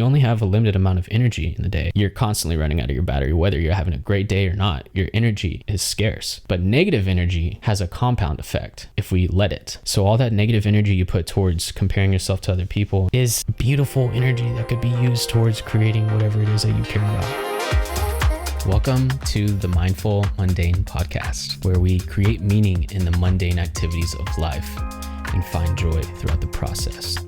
You only have a limited amount of energy in the day. You're constantly running out of your battery, whether you're having a great day or not. Your energy is scarce. But negative energy has a compound effect if we let it. So all that negative energy you put towards comparing yourself to other people is beautiful energy that could be used towards creating whatever it is that you care about. Welcome to the Mindful Mundane Podcast, where we create meaning in the mundane activities of life and find joy throughout the process.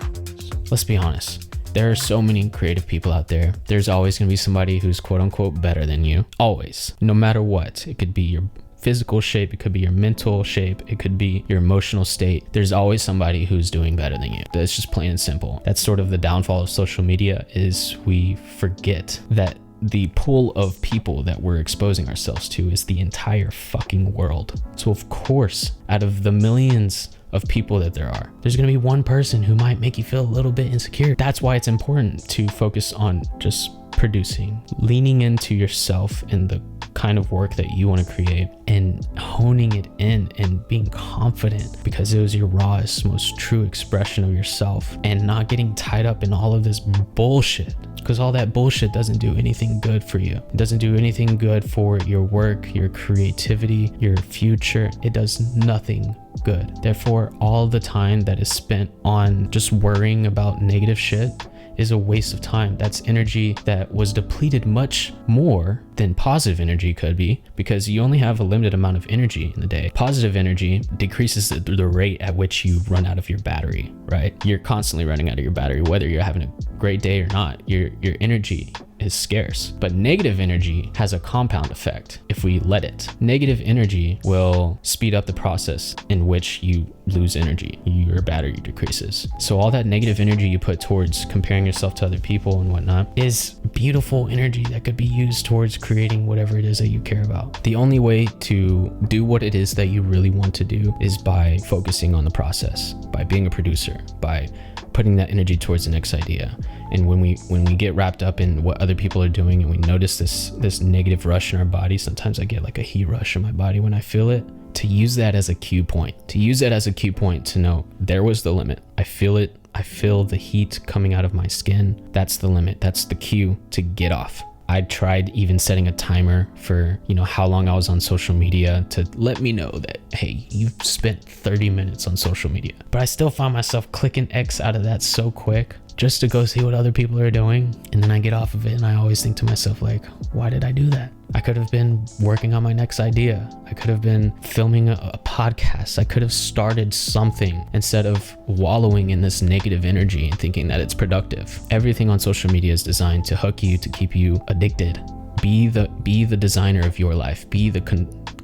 Let's be honest. There are so many creative people out there. There's always going to be somebody who's quote unquote better than you. Always. No matter what. It could be your physical shape. It could be your mental shape. It could be your emotional state. There's always somebody who's doing better than you. That's just plain and simple. That's sort of the downfall of social media, is we forget that the pool of people that we're exposing ourselves to is the entire fucking world. So of course, out of the millions of people that there are, there's going to be one person who might make you feel a little bit insecure. That's why it's important to focus on just producing, leaning into yourself and the kind of work that you want to create and honing it in and being confident because it was your rawest, most true expression of yourself, and not getting tied up in all of this bullshit, because all that bullshit doesn't do anything good for you. It doesn't do anything good for your work, your creativity, your future. It does nothing good. Therefore, all the time that is spent on just worrying about negative shit is a waste of time. That's energy that was depleted much more than positive energy could be, because you only have a limited amount of energy in the day. Positive energy decreases the rate at which you run out of your battery, right? You're constantly running out of your battery, whether you're having a great day or not. Your energy is scarce. But negative energy has a compound effect if we let it. Negative energy will speed up the process in which you lose energy. Your battery decreases. So all that negative energy you put towards comparing yourself to other people and whatnot is beautiful energy that could be used towards creating whatever it is that you care about. The only way to do what it is that you really want to do is by focusing on the process, by being a producer, by putting that energy towards the next idea. And when we get wrapped up in what other people are doing and we notice this negative rush in our body, sometimes I get like a heat rush in my body when I feel it, to use that as a cue point, to know there was the limit. I feel it. I feel the heat coming out of my skin. That's the limit. That's the cue to get off. I tried even setting a timer for, how long I was on social media to let me know that, hey, you've spent 30 minutes on social media. But I still found myself clicking X out of that so quick just to go see what other people are doing. And then I get off of it and I always think to myself, like, why did I do that? I could have been working on my next idea. I could have been filming a podcast. I could have started something instead of wallowing in this negative energy and thinking that it's productive. Everything on social media is designed to hook you, to keep you addicted. Be the designer of your life. Be the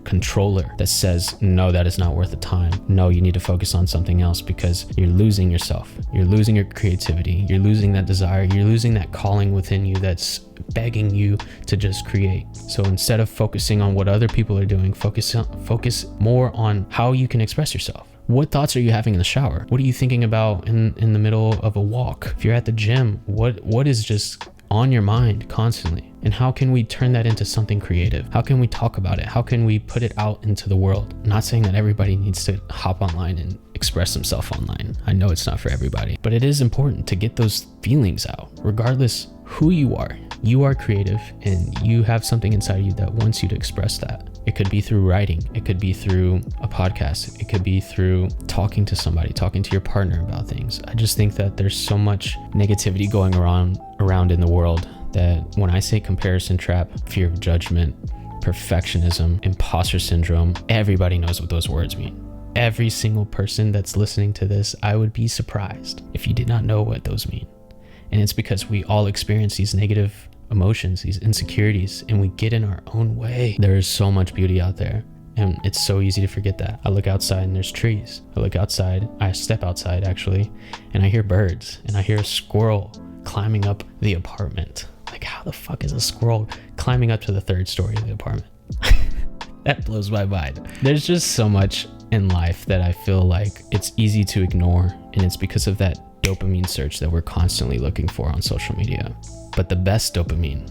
controller that says, no, that is not worth the time. No, you need to focus on something else, because you're losing yourself. You're losing your creativity. You're losing that desire. You're losing that calling within you that's begging you to just create. So instead of focusing on what other people are doing, focus more on how you can express yourself. What thoughts are you having in the shower? What are you thinking about in the middle of a walk? If you're at the gym, what is just on your mind constantly? And how can we turn that into something creative? How can we talk about it? How can we put it out into the world? I'm not saying that everybody needs to hop online and express themselves online. I know it's not for everybody, but it is important to get those feelings out, regardless who you are. You are creative and you have something inside you that wants you to express that. It could be through writing. It could be through a podcast. It could be through talking to somebody, talking to your partner about things. I just think that there's so much negativity going around in the world that when I say comparison trap, fear of judgment, perfectionism, imposter syndrome, everybody knows what those words mean. Every single person that's listening to this, I would be surprised if you did not know what those mean. And it's because we all experience these negative emotions, these insecurities, and we get in our own way. There is so much beauty out there, and it's so easy to forget that. I look outside and there's trees. I step outside actually, and I hear birds, and I hear a squirrel climbing up the apartment. Like, how the fuck is a squirrel climbing up to the third story of the apartment? That blows my mind. There's just so much in life that I feel like it's easy to ignore, and it's because of that dopamine search that we're constantly looking for on social media. But the best dopamine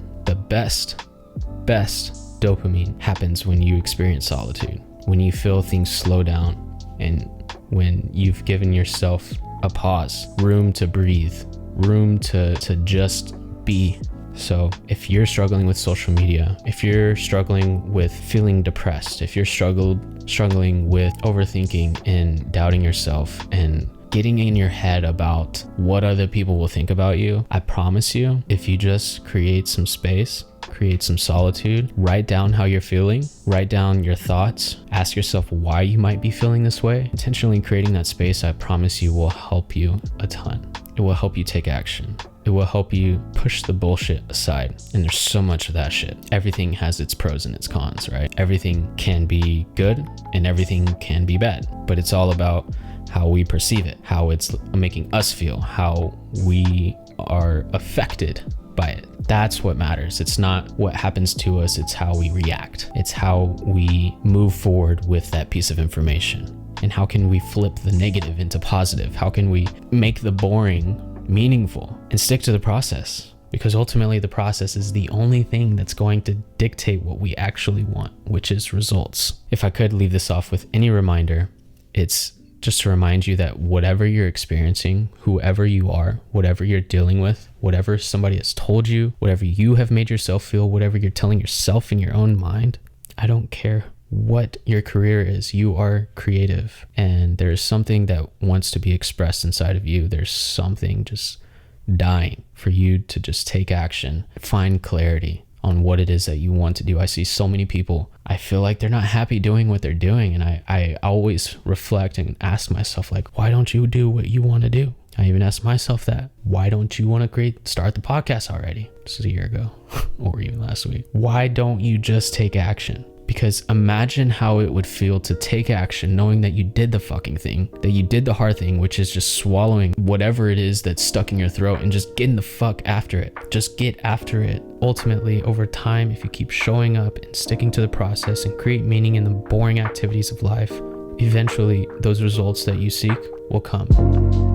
happens when you experience solitude, when you feel things slow down, and when you've given yourself a pause, room to breathe, room to just be. So if you're struggling with social media, if you're struggling with feeling depressed, if you're struggling with overthinking and doubting yourself and getting in your head about what other people will think about you, I promise you, if you just create some space, create some solitude, write down how you're feeling, write down your thoughts, ask yourself why you might be feeling this way. Intentionally creating that space, I promise you, will help you a ton. It will help you take action. It will help you push the bullshit aside. And there's so much of that shit. Everything has its pros and its cons, right? Everything can be good and everything can be bad, but it's all about how we perceive it, how it's making us feel, how we are affected by it. That's what matters. It's not what happens to us, it's how we react. It's how we move forward with that piece of information. And how can we flip the negative into positive? How can we make the boring meaningful and stick to the process? Because ultimately the process is the only thing that's going to dictate what we actually want, which is results. If I could leave this off with any reminder, it's just to remind you that whatever you're experiencing, whoever you are, whatever you're dealing with, whatever somebody has told you, whatever you have made yourself feel, whatever you're telling yourself in your own mind, I don't care what your career is, you are creative and there's something that wants to be expressed inside of you. There's something just dying for you to just take action, find clarity on what it is that you want to do. I see so many people, I feel like they're not happy doing what they're doing. And I always reflect and ask myself, like, why don't you do what you want to do? I even asked myself that. Why don't you want to start the podcast already? This is a year ago or even last week. Why don't you just take action? Because imagine how it would feel to take action knowing that you did the fucking thing, that you did the hard thing, which is just swallowing whatever it is that's stuck in your throat and just getting the fuck after it. Just get after it. Ultimately, over time, if you keep showing up and sticking to the process and create meaning in the boring activities of life, eventually those results that you seek will come.